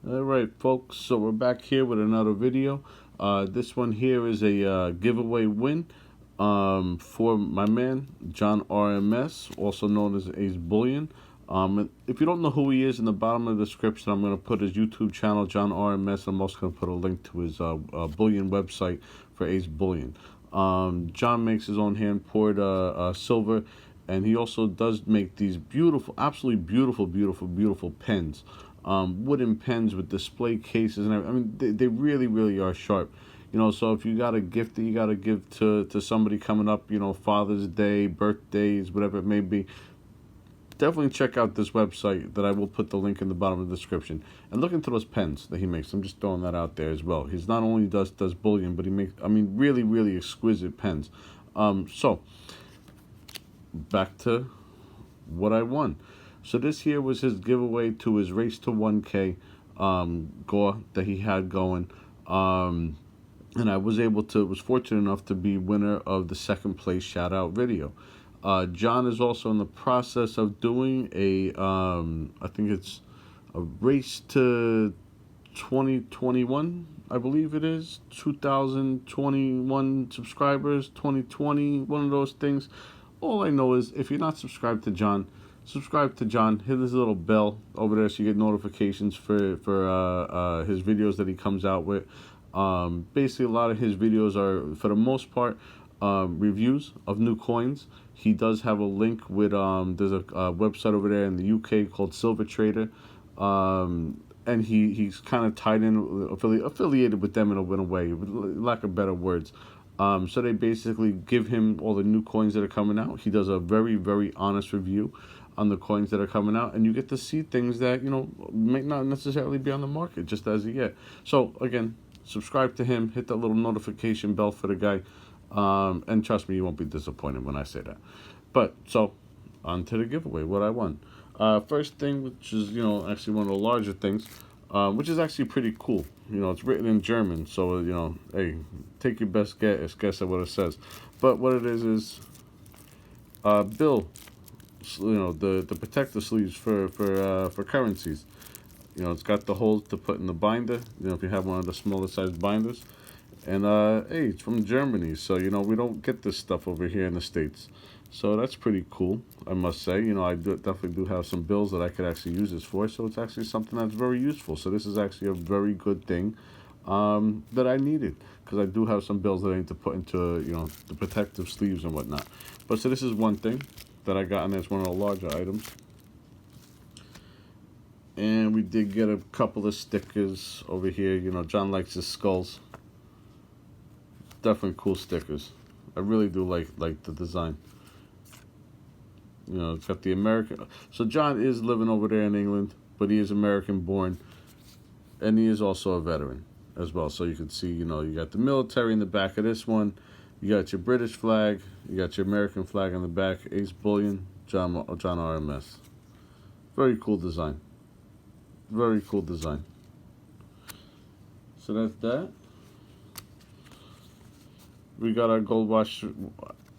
Alright folks, so we're back here with another video. This one here is a giveaway win for my man JonRms, also known as Ace Bullion. If you don't know who he is, in the bottom of the description I'm going to put his YouTube channel, JonRms. I'm also going to put a link to his bullion website for Ace Bullion. John makes his own hand-poured silver, and he also does make these beautiful, absolutely beautiful pens. Wooden pens with display cases and everything. I mean, they really, really are sharp. You know, so if you got a gift that you got to give to somebody coming up, you know, Father's Day, birthdays, whatever it may be, definitely check out this website that I will put the link in the bottom of the description. And look into those pens that he makes. I'm just throwing that out there as well. He's not only does bullion, but he makes, I mean, really, really exquisite pens. So, back to what I won. So this here was his giveaway to his Race to 1K gore that he had going. And I was fortunate enough to be winner of the second place shout out video. John is also in the process of doing a, I think it's a Race to 2021, I believe it is, 2021 subscribers, 2020, one of those things. All I know is if you're not subscribed to John, subscribe to John. Hit this little bell over there so you get notifications for his videos that he comes out with. Basically, a lot of his videos are, for the most part, reviews of new coins. He does have a link with there's a website over there in the UK called Silver Trader, and he's kind of tied in, affiliated with them in a way, with lack of better words. So they basically give him all the new coins that are coming out. He does a very, very honest review on the coins that are coming out, and you get to see things that, you know, may not necessarily be on the market just as of yet. So again, subscribe to him, hit that little notification bell for the guy, and trust me, you won't be disappointed when I say that. But so on to the giveaway, what I won. First thing, which is, you know, actually one of the larger things, which is actually pretty cool. You know, it's written in German, so, you know, hey, take your best guess at what it says. But what it is Bill, you know, the protector sleeves for currencies. You know, it's got the holes to put in the binder, you know, if you have one of the smaller size binders. And hey, it's from Germany, so, you know, we don't get this stuff over here in the States. So that's pretty cool, I must say. You know, I definitely do have some bills that I could actually use this for, so it's actually something that's very useful. So this is actually a very good thing that I needed, because I do have some bills that I need to put into, you know, the protective sleeves and whatnot. But so this is one thing that I got, and it's one of the larger items. And we did get a couple of stickers over here. You know, John likes his skulls. Definitely cool stickers. I really do like the design. You know, it's got the American. So John is living over there in England, but he is American born, and he is also a veteran as well. So you can see, you know, you got the military in the back of this one. You got your British flag. You got your American flag on the back. Ace Bullion, JonRms. Very cool design. Very cool design. So that's that. We got our gold wash, and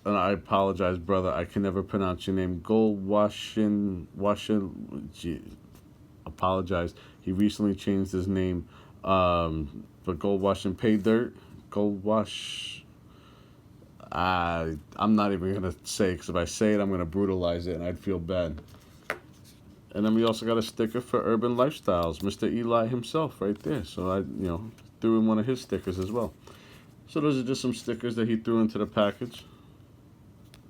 I apologize, brother, I can never pronounce your name. Gold Washin, apologize. He recently changed his name, but Gold Wash and Pay Dirt, Gold Wash. I'm not even gonna say, because if I say it, I'm gonna brutalize it, and I'd feel bad. And then we also got a sticker for Urban Lifestyles, Mr. Eli himself, right there. So I, you know, threw in one of his stickers as well. So those are just some stickers that he threw into the package.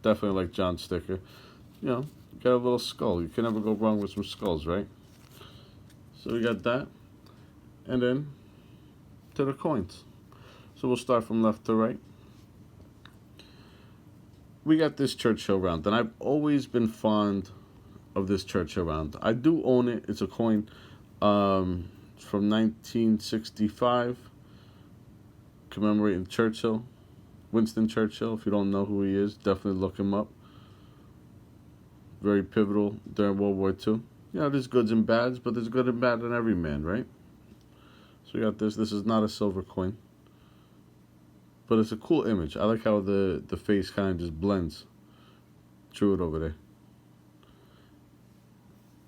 Definitely like John's sticker. You know, got a little skull. You can never go wrong with some skulls, right? So we got that. And then to the coins. So we'll start from left to right. We got this Churchill round, and I've always been fond of this Churchill round. I do own it. It's a coin from 1965, commemorating Churchill, Winston Churchill. If you don't know who he is, definitely look him up. Very pivotal during World War II. You know, there's goods and bads, but there's good and bad in every man, right? So we got this. This is not a silver coin, but it's a cool image. I like how the face kind of just blends through it over there.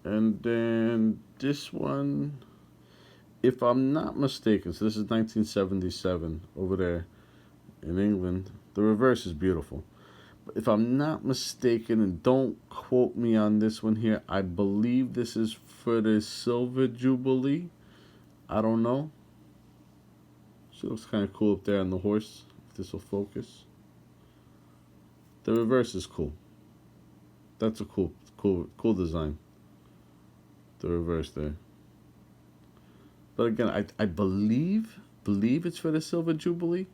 And then this one If I'm not mistaken, so this is 1977 over there in England. The reverse is beautiful. But if I'm not mistaken, and don't quote me on this one here, I believe this is for the Silver Jubilee. I don't know. She looks kind of cool up there on the horse. If this will focus. The reverse is cool. That's a cool design. The reverse there. But again, I believe it's for the Silver Jubilee.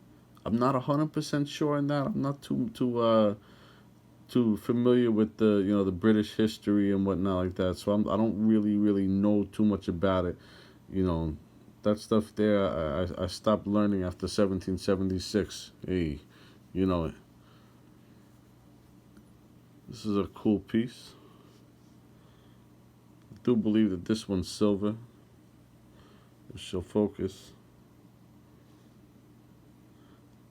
I'm not 100% sure on that. I'm not too familiar with the British history and whatnot like that. So I don't really know too much about it. That stuff there. I stopped learning after 1776. Hey, you know it. This is a cool piece. I do believe that this one's silver. She'll focus.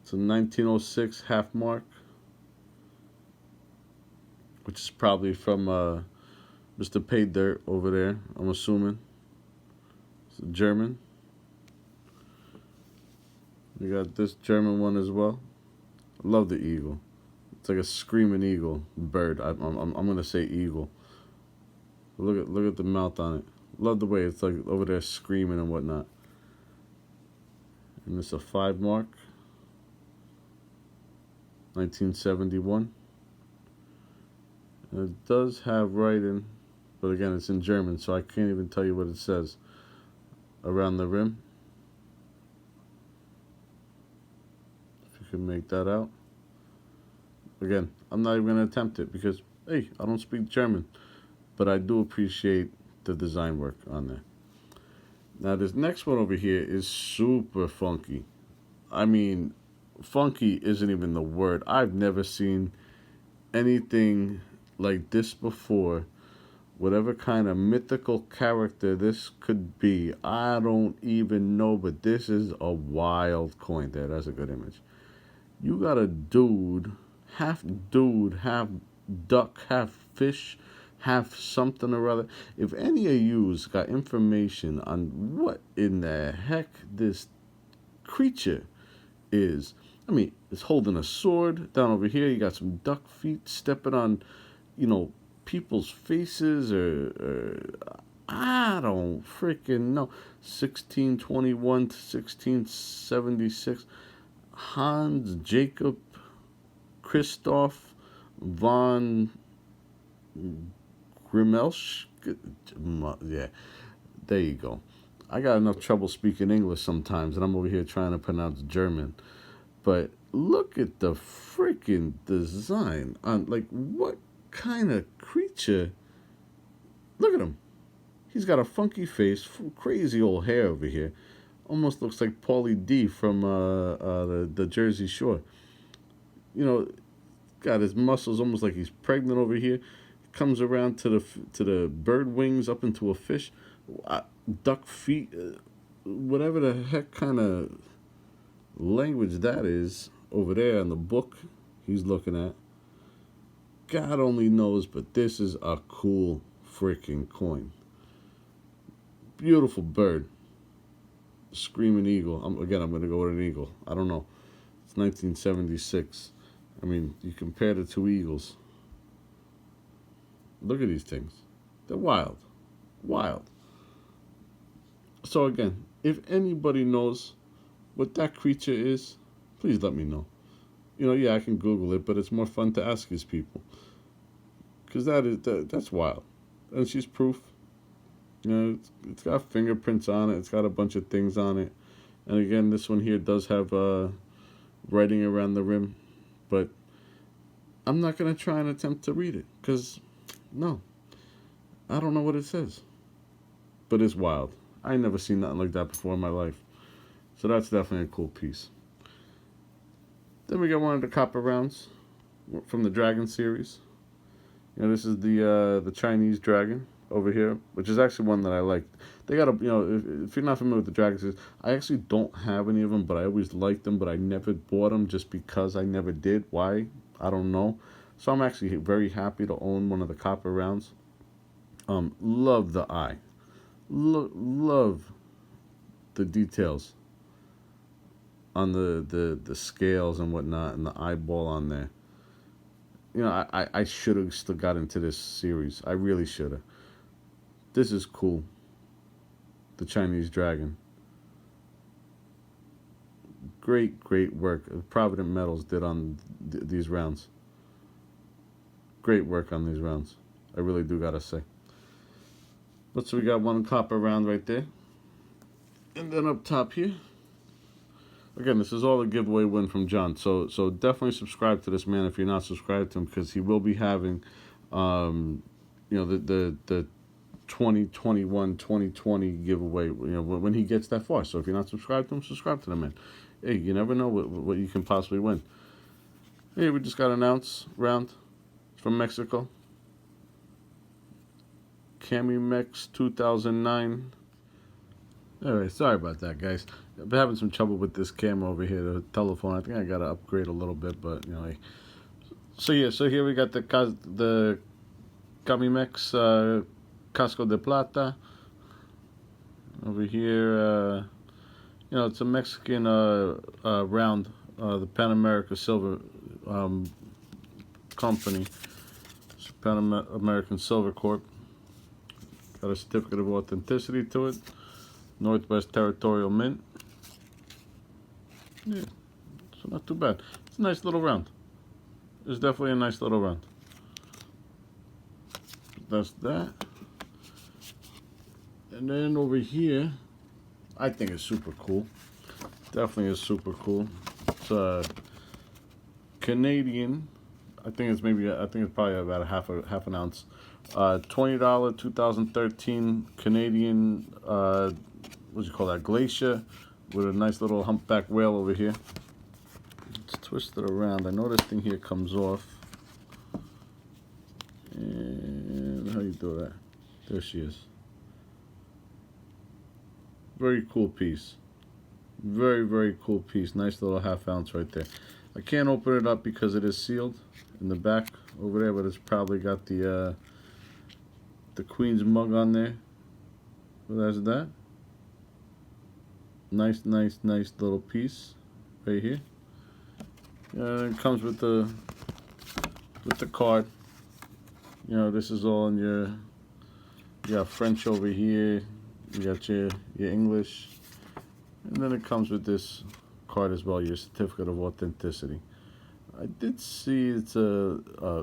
It's a 1906 half mark, which is probably from Mr. Pay Dirt over there, I'm assuming. It's a German. We got this German one as well. I love the eagle. It's like a screaming eagle bird. I'm gonna say eagle. Look at the mouth on it. Love the way it's like over there screaming and whatnot. And it's a 5 mark. 1971. And it does have writing, but again, it's in German, so I can't even tell you what it says. Around the rim. If you can make that out. Again, I'm not even going to attempt it because, hey, I don't speak German. But I do appreciate the design work on there. Now, this next one over here is super funky. I mean, funky isn't even the word. I've never seen anything like this before. Whatever kind of mythical character this could be, I don't even know, but this is a wild coin there. That's a good image. You got a dude, half duck, half fish, half something or other. If any of you's got information on what in the heck this creature is, I mean, it's holding a sword. Down over here, you got some duck feet stepping on, people's faces, or I don't freaking know. 1621 to 1676. Hans Jacob Christoph von Grimmelsch. Yeah, there you go. I got enough trouble speaking English sometimes, and I'm over here trying to pronounce German. But look at the freaking design on, like, what kind of creature? Look at him. He's got a funky face, crazy old hair over here. Almost looks like Paulie D from the Jersey Shore. Got his muscles almost like he's pregnant over here. Comes around to the bird wings up into a fish, duck feet, whatever the heck kind of language that is over there in the book he's looking at. God only knows, but this is a cool freaking coin. Beautiful bird. Screaming eagle. I'm going to go with an eagle. I don't know. It's 1976. I mean, you compare the two eagles. Look at these things. They're wild. Wild. So again, if anybody knows what that creature is, please let me know. I can Google it, but it's more fun to ask these people. Because that's wild. And she's proof. It's got fingerprints on it. It's got a bunch of things on it. And again, this one here does have writing around the rim. But I'm not going to try and attempt to read it. Because, no. I don't know what it says. But it's wild. I ain't never seen nothing like that before in my life. So that's definitely a cool piece. Then we got one of the copper rounds from the Dragon series. This is the Chinese dragon over here, which is actually one that I like. They got if you're not familiar with the Dragon series, I actually don't have any of them, but I always liked them, but I never bought them just because I never did. Why? I don't know. So I'm actually very happy to own one of the copper rounds. Love the eye. Love the details on the scales and whatnot, and the eyeball on there. You know, I should have still got into this series. I really should have. This is cool. The Chinese dragon. Great work Provident Metals did on these rounds. Great work on these rounds. I really do gotta say. But so we got one copper round right there. And then up top here. Again, this is all a giveaway win from John. So definitely subscribe to this man if you're not subscribed to him, because he will be having, you know, the 2021 2020 giveaway. You know, when he gets that far. So if you're not subscribed to him, subscribe to the man. Hey, you never know what you can possibly win. Hey, we just got an ounce round from Mexico. Camimex 2009. Alright, sorry about that, guys. I've been having some trouble with this camera over here, the telephone. I think I gotta upgrade a little bit, but you know. So yeah, so here we got the Camimex Casco de Plata. Over here, you know, it's a Mexican round, the Pan America Silver Company. It's Pan American Silver Corp. Got a certificate of authenticity to it. Northwest Territorial Mint. Yeah, so not too bad. It's a nice little round. It's definitely a nice little round. That's that. And then over here, I think it's super cool. Definitely is super cool. It's Canadian. I think it's probably about a half an ounce. $20 2013 Canadian. What do you call that? Glacier, with a nice little humpback whale over here. Let's twist it around. I know this thing here comes off. And how you do that? There she is. Very cool piece. Very cool piece. Nice little half ounce right there. I can't open it up because it is sealed in the back over there, but it's probably got the Queen's mug on there. Well, that's that. Nice little piece right here. And it comes with the card. You know, this is all in your. You got French over here. You got your English, and then it comes with this card as well, your certificate of authenticity. I did see it's a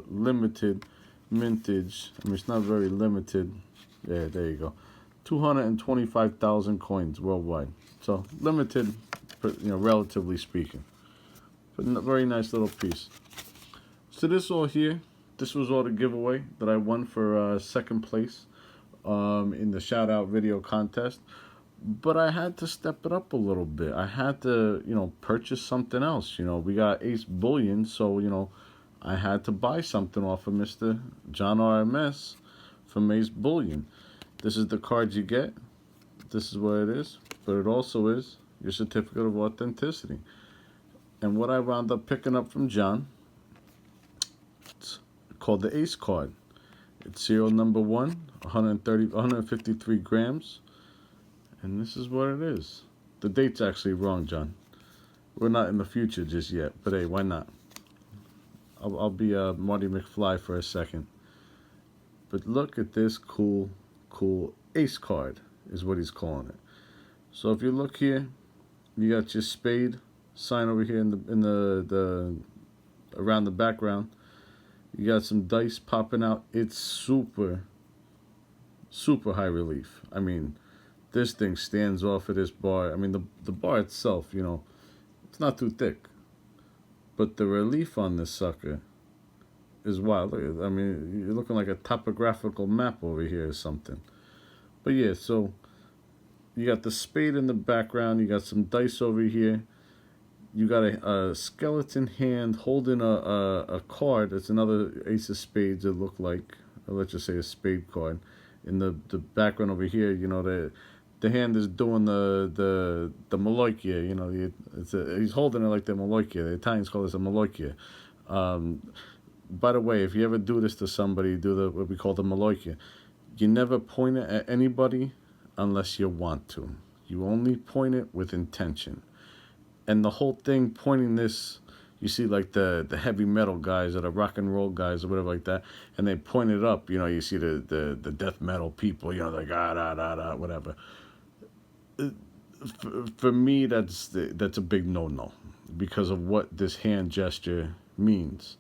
limited mintage. I mean, it's not very limited. Yeah, there you go. 225,000 coins worldwide. So limited, you know, relatively speaking. But a very nice little piece. So this all here, this was all the giveaway that I won for second place in the shout out video contest. But I had to step it up a little bit. I had to, you know, purchase something else. You know, we got Ace Bullion, so, you know, I had to buy something off of Mr. JonRms from Ace Bullion. This is the card you get. This is what it is. But it also is your certificate of authenticity. And what I wound up picking up from John, it's called the Ace card. It's serial number 153 grams. And this is what it is. The date's actually wrong, John. We're not in the future just yet. But hey, why not? I'll be Marty McFly for a second. But look at this cool Ace card, is what he's calling it. So if you look here, you got your spade sign over here in the around the background. You got some dice popping out. It's super high relief. I mean, this thing stands off of this bar. I mean, the bar itself, you know, it's not too thick, but the relief on this sucker is wild. Look at, I mean, you're looking like a topographical map over here or something. But yeah, so you got the spade in the background. You got some dice over here. You got a skeleton hand holding a card. It's another Ace of Spades, it looked like. Or let's just say a spade card. In the background over here, you know, the hand is doing the maloikia. You know, he's holding it like the maloikia. The Italians call this a maloikia. By the way, if you ever do this to somebody, do what we call the maloikia. You never point it at anybody unless you want to. You only point it with intention. And the whole thing pointing this, you see like the heavy metal guys or the rock and roll guys or whatever like that, and they point it up, you know, you see the death metal people, you know, like whatever. For me, that's a big no-no because of what this hand gesture means.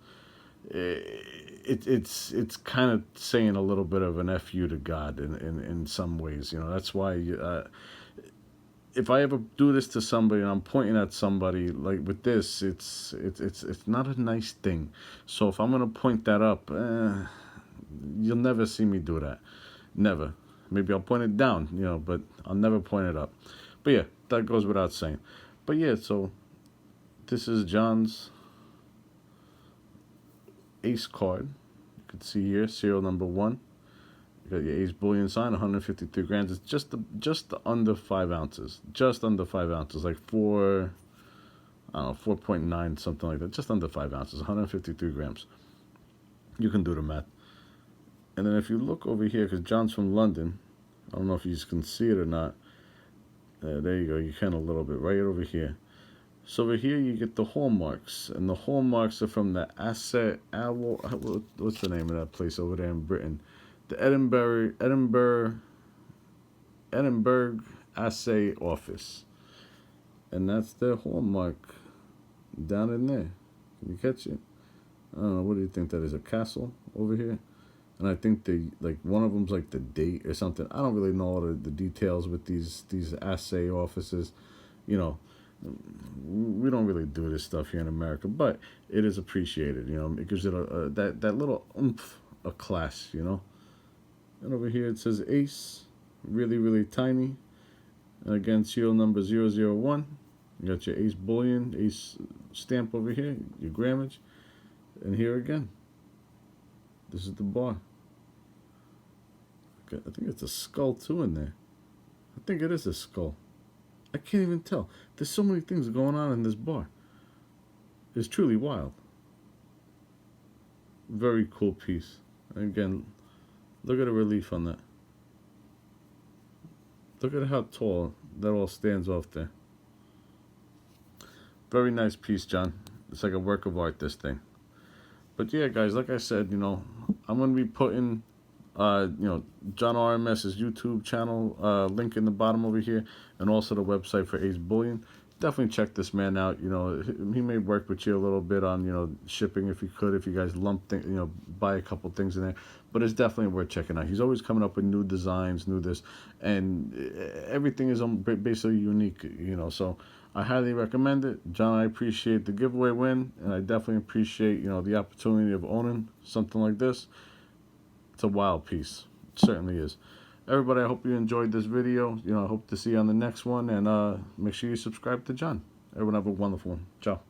It's kind of saying a little bit of an FU to God in some ways, you know. That's why if I ever do this to somebody and I'm pointing at somebody like with this, it's not a nice thing. So if I'm gonna point that up, you'll never see me do that. Never. Maybe I'll point it down, you know, but I'll never point it up. But yeah, that goes without saying. But yeah, so this is John's ace card. You can see here, serial number 1. You got your ace bullion sign, 153 grams. It's just under 5 ounces. Just under 5 ounces, like 4, I don't know, 4.9, something like that. Just under 5 ounces, 153 grams. You can do the math. And then if you look over here, because John's from London, I don't know if you can see it or not. There you go. You can a little bit right over here. So over here you get the hallmarks, and the hallmarks are from the what's the name of that place over there in Britain? The Edinburgh Assay Office, and that's their hallmark down in there. Can you catch it? I don't know. What do you think that is? A castle over here? And I think one of them's like the date or something. I don't really know all the details with these assay offices. You know, we don't really do this stuff here in America, but it is appreciated. You know, it gives it that little oomph of class. You know. And over here it says ace, really, really tiny. And again, serial number 001. You got your ace bullion, ace stamp over here, your grammage. And here again, this is the bar. Okay, I think it's a skull too in there. I think it is a skull. I can't even tell. There's so many things going on in this bar. It's truly wild. Very cool piece. And again, look at the relief on that. Look at how tall that all stands off there. Very nice piece, John. It's like a work of art, this thing. But yeah, guys, like I said, you know, I'm going to be putting, you know, JonRMS's YouTube channel link in the bottom over here, and also the website for Ace Bullion. Definitely check this man out. You know, he may work with you a little bit on, you know, shipping if you could, if you guys you know, buy a couple things in there. But it's definitely worth checking out. He's always coming up with new designs, new this, and everything is basically unique, you know. So I highly recommend it. John, I appreciate the giveaway win, and I definitely appreciate, you know, the opportunity of owning something like this. It's a wild piece. It certainly is. Everybody, I hope you enjoyed this video. You know, I hope to see you on the next one, and make sure you subscribe to John. Everyone have a wonderful one. Ciao.